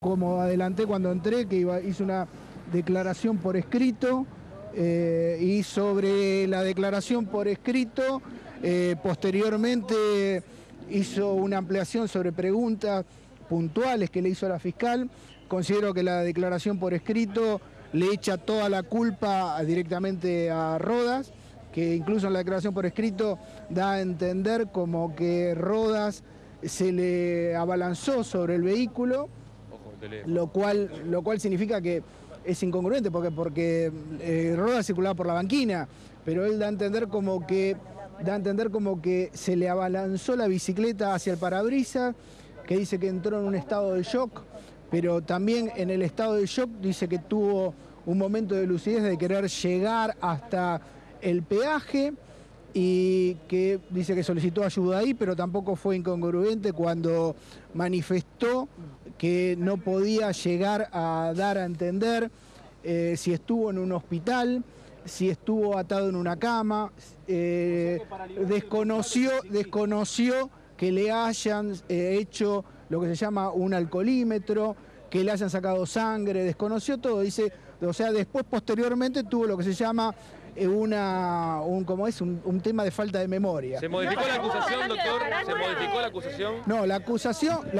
Como adelanté cuando entré, que hizo una declaración por escrito y sobre la declaración por escrito, posteriormente hizo una ampliación sobre preguntas puntuales que le hizo a la fiscal. Considero que la declaración por escrito le echa toda la culpa directamente a Rodas, que incluso en la declaración por escrito da a entender como que Rodas se le abalanzó sobre el vehículo, lo cual significa que es incongruente, porque Rodas circulaba por la banquina, pero él da a entender como que se le abalanzó la bicicleta hacia el parabrisas, que dice que entró en un estado de shock, pero también en el estado de shock dice que tuvo un momento de lucidez de querer llegar hasta el peaje, y que dice que solicitó ayuda ahí, pero tampoco fue incongruente cuando manifestó que no podía llegar a dar a entender si estuvo en un hospital, si estuvo atado en una cama, desconoció que le hayan hecho lo que se llama un alcoholímetro, que le hayan sacado sangre, desconoció todo, dice, o sea, después posteriormente tuvo lo que se llama un tema de falta de memoria. ¿Se modificó la acusación, doctor? ¿Se modificó la acusación? No, la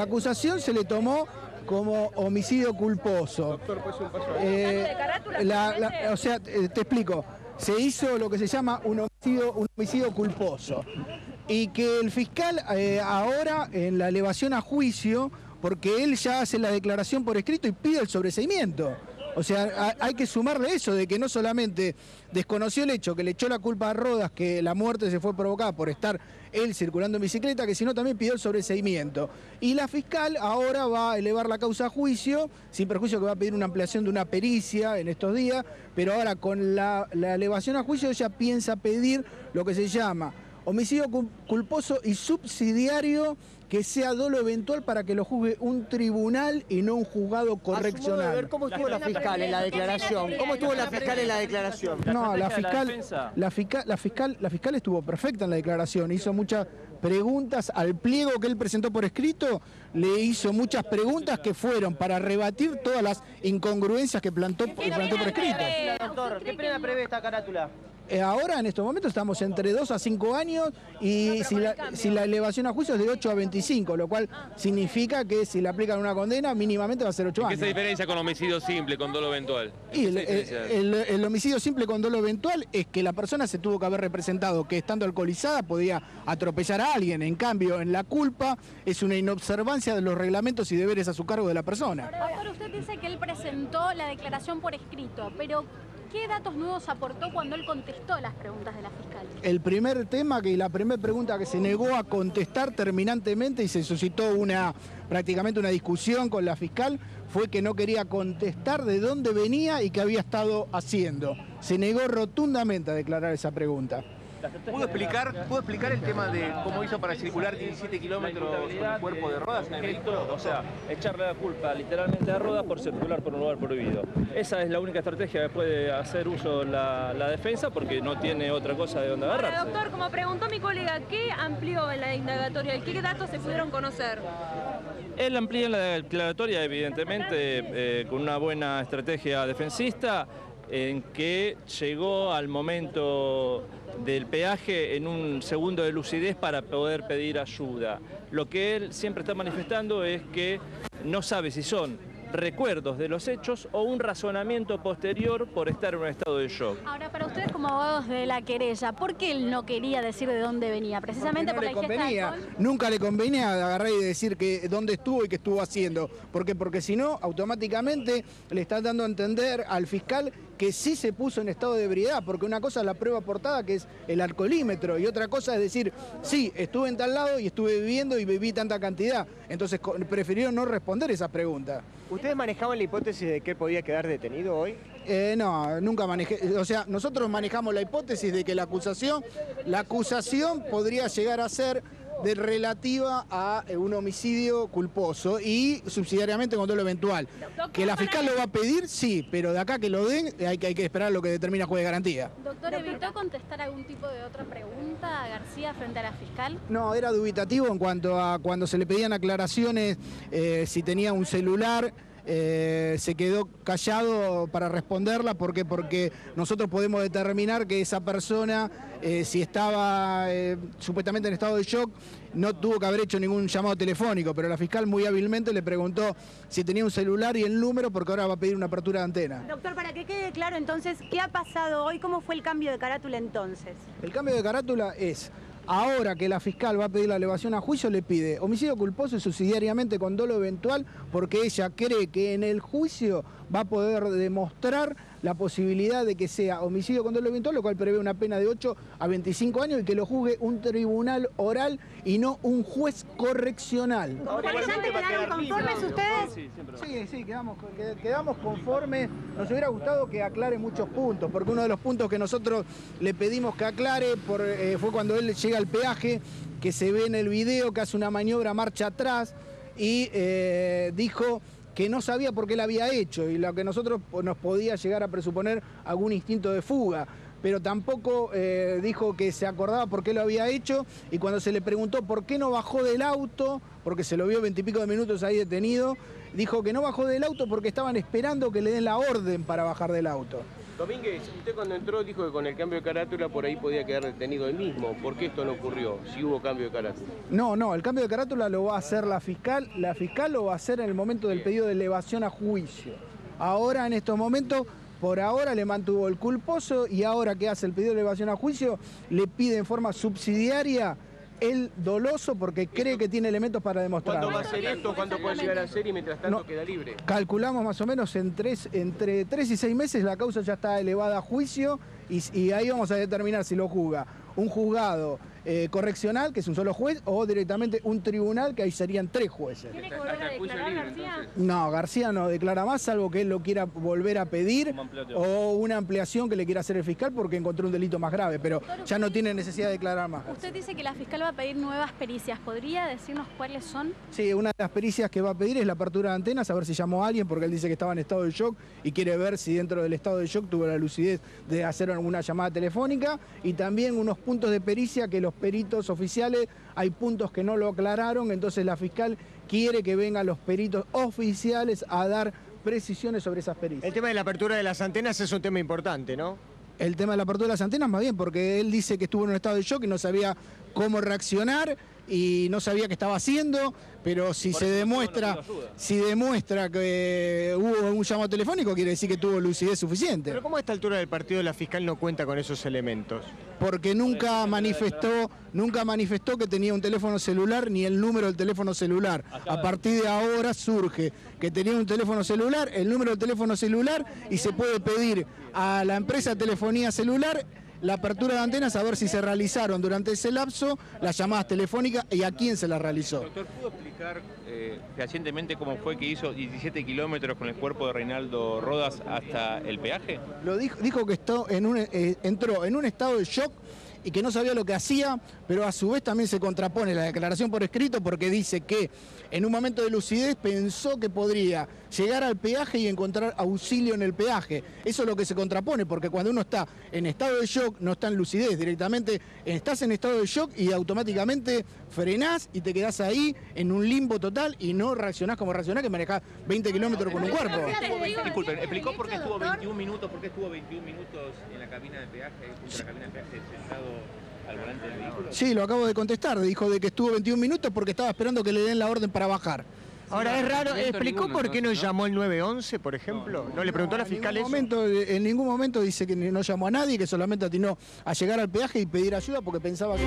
acusación se le tomó como homicidio culposo. Doctor, pues un paso o sea, te explico. Se hizo lo que se llama un homicidio culposo. Y que el fiscal ahora, en la elevación a juicio, porque él ya hace la declaración por escrito y pide el sobreseimiento. O sea, hay que sumarle eso, de que no solamente desconoció el hecho, que le echó la culpa a Rodas, que la muerte se fue provocada por estar él circulando en bicicleta, que sino también pidió el sobreseimiento. Y la fiscal ahora va a elevar la causa a juicio, sin perjuicio que va a pedir una ampliación de una pericia en estos días, pero ahora con la elevación a juicio ella piensa pedir lo que se llama homicidio culposo y subsidiario, que sea dolo eventual para que lo juzgue un tribunal y no un juzgado correccional. A ver, ¿cómo estuvo la fiscal en la declaración? ¿Cómo estuvo la fiscal en la declaración? No, la fiscal estuvo perfecta en la declaración, hizo muchas preguntas al pliego que él presentó por escrito, le hizo muchas preguntas que fueron para rebatir todas las incongruencias que plantó por escrito. Doctor, ¿qué pena prevé esta carátula? Ahora, en estos momentos, estamos entre 2 a 5 años y si la elevación a juicio es de 8 a 25, lo cual significa que si le aplican una condena, mínimamente va a ser 8 años. ¿Qué se diferencia con homicidio simple, con dolo eventual? Y el homicidio simple con dolo eventual es que la persona se tuvo que haber representado que estando alcoholizada podía atropellar a alguien. En cambio, en la culpa es una inobservancia de los reglamentos y deberes a su cargo de la persona. Ahora, usted dice que él presentó la declaración por escrito, pero ¿qué datos nuevos aportó cuando él contestó las preguntas de la fiscal? El primer tema, que la primera pregunta que se negó a contestar terminantemente y se suscitó prácticamente una discusión con la fiscal, fue que no quería contestar de dónde venía y qué había estado haciendo. Se negó rotundamente a declarar esa pregunta. ¿Pudo explicar el tema de cómo hizo para circular 17 kilómetros con el cuerpo de Rodas en el vehículo? O sea, echarle la culpa literalmente a Rodas por circular por un lugar prohibido. Esa es la única estrategia que puede hacer uso la defensa, porque no tiene otra cosa de donde agarrarse. Ahora, doctor, como preguntó mi colega, ¿qué amplió en la indagatoria? ¿Qué datos se pudieron conocer? Él amplía en la declaratoria, evidentemente, con una buena estrategia defensista, en que llegó al momento del peaje en un segundo de lucidez para poder pedir ayuda. Lo que él siempre está manifestando es que no sabe si son recuerdos de los hechos o un razonamiento posterior por estar en un estado de shock. Ahora, para ustedes como abogados de la querella, ¿por qué él no quería decir de dónde venía? Precisamente porque por la ingesta de alcohol. Nunca le convenía agarrar y decir que dónde estuvo y qué estuvo haciendo. Porque si no, automáticamente le están dando a entender al fiscal que sí se puso en estado de ebriedad, porque una cosa es la prueba aportada, que es el alcoholímetro, y otra cosa es decir, sí, estuve en tal lado y estuve bebiendo y bebí tanta cantidad. Entonces prefirió no responder esa pregunta. ¿Ustedes manejaban la hipótesis de que él podía quedar detenido hoy? No, nunca manejé. O sea, nosotros manejamos la hipótesis de que la acusación podría llegar a ser relativa a un homicidio culposo y subsidiariamente con dolo eventual. Que la fiscal lo va a pedir, sí, pero de acá que lo den hay que esperar lo que determina el juez de garantía. Doctor, ¿evitó contestar algún tipo de otra pregunta a García frente a la fiscal? No, era dubitativo en cuanto a cuando se le pedían aclaraciones, si tenía un celular se quedó callado para responderla. ¿Por qué? Porque nosotros podemos determinar que esa persona, si estaba supuestamente en estado de shock, no tuvo que haber hecho ningún llamado telefónico, pero la fiscal muy hábilmente le preguntó si tenía un celular y el número, porque ahora va a pedir una apertura de antena. Doctor, para que quede claro entonces, ¿qué ha pasado hoy? ¿Cómo fue el cambio de carátula entonces? El cambio de carátula es, ahora que la fiscal va a pedir la elevación a juicio, le pide homicidio culposo y subsidiariamente con dolo eventual, porque ella cree que en el juicio va a poder demostrar la posibilidad de que sea homicidio con dolo eventual, lo cual prevé una pena de 8 a 25 años y que lo juzgue un tribunal oral y no un juez correccional. ¿Quedaron conformes ustedes? Sí, quedamos conformes. Nos hubiera gustado que aclare muchos puntos, porque uno de los puntos que nosotros le pedimos que aclare fue cuando él llega al peaje, que se ve en el video que hace una maniobra marcha atrás y dijo que no sabía por qué la había hecho y lo que nosotros nos podía llegar a presuponer algún instinto de fuga, pero tampoco dijo que se acordaba por qué lo había hecho, y cuando se le preguntó por qué no bajó del auto, porque se lo vio 20 y pico de minutos ahí detenido, dijo que no bajó del auto porque estaban esperando que le den la orden para bajar del auto. Domínguez, usted cuando entró dijo que con el cambio de carátula por ahí podía quedar detenido él mismo. ¿Por qué esto no ocurrió, si hubo cambio de carátula? No, el cambio de carátula lo va a hacer la fiscal lo va a hacer en el momento del pedido de elevación a juicio. Ahora, en estos momentos, por ahora le mantuvo el culposo y ahora que hace el pedido de elevación a juicio, le pide en forma subsidiaria el doloso porque cree que tiene elementos para demostrarlo. ¿Cuándo va a ser esto? ¿Cuándo puede llegar a ser y mientras tanto queda libre? Calculamos más o menos entre 3 y 6 meses la causa ya está elevada a juicio y ahí vamos a determinar si lo juzga un juzgado correccional, que es un solo juez, o directamente un tribunal, que ahí serían 3 jueces. ¿Tiene que volver a declarar García? No, García no declara más, salvo que él lo quiera volver a pedir o una ampliación que le quiera hacer el fiscal porque encontró un delito más grave, pero ya no tiene necesidad de declarar más. Usted dice que la fiscal va a pedir nuevas pericias. ¿Podría decirnos cuáles son? Sí, una de las pericias que va a pedir es la apertura de antenas, a ver si llamó a alguien, porque él dice que estaba en estado de shock y quiere ver si dentro del estado de shock tuvo la lucidez de hacer alguna llamada telefónica, y también unos puntos de pericia que los peritos oficiales, hay puntos que no lo aclararon, entonces la fiscal quiere que vengan los peritos oficiales a dar precisiones sobre esas pericias. El tema de la apertura de las antenas es un tema importante, ¿no? El tema de la apertura de las antenas más bien, porque él dice que estuvo en un estado de shock y no sabía cómo reaccionar y no sabía qué estaba haciendo, pero si se demuestra, que hubo un llamado telefónico, quiere decir que tuvo lucidez suficiente. Pero ¿cómo a esta altura del partido la fiscal no cuenta con esos elementos? Porque nunca manifestó que tenía un teléfono celular ni el número del teléfono celular. A partir de ahora surge que tenía un teléfono celular, el número del teléfono celular, y se puede pedir a la empresa de telefonía celular la apertura de antenas, a ver si se realizaron durante ese lapso las llamadas telefónicas y a quién se las realizó. Doctor, ¿pudo explicar fehacientemente cómo fue que hizo 17 kilómetros con el cuerpo de Reinaldo Rodas hasta el peaje? Lo dijo que entró en un estado de shock y que no sabía lo que hacía, pero a su vez también se contrapone la declaración por escrito porque dice que en un momento de lucidez pensó que podría llegar al peaje y encontrar auxilio en el peaje. Eso es lo que se contrapone, porque cuando uno está en estado de shock no está en lucidez, directamente estás en estado de shock y automáticamente frenás y te quedás ahí en un limbo total y no reaccionás como reaccionás, que manejás 20 kilómetros con un cuerpo. Disculpen, ¿explicó por qué estuvo 21 minutos? ¿Por qué estuvo 21 minutos en la cabina de peaje, junto a la cabina de peaje, sentado al volante del vehículo? Sí, lo acabo de contestar, dijo de que estuvo 21 minutos porque estaba esperando que le den la orden para bajar. Ahora, es raro, ¿explicó por qué no llamó el 911, por ejemplo? ¿No le preguntó a la fiscal eso? En ningún momento dice que no llamó a nadie, que solamente atinó a llegar al peaje y pedir ayuda porque pensaba que...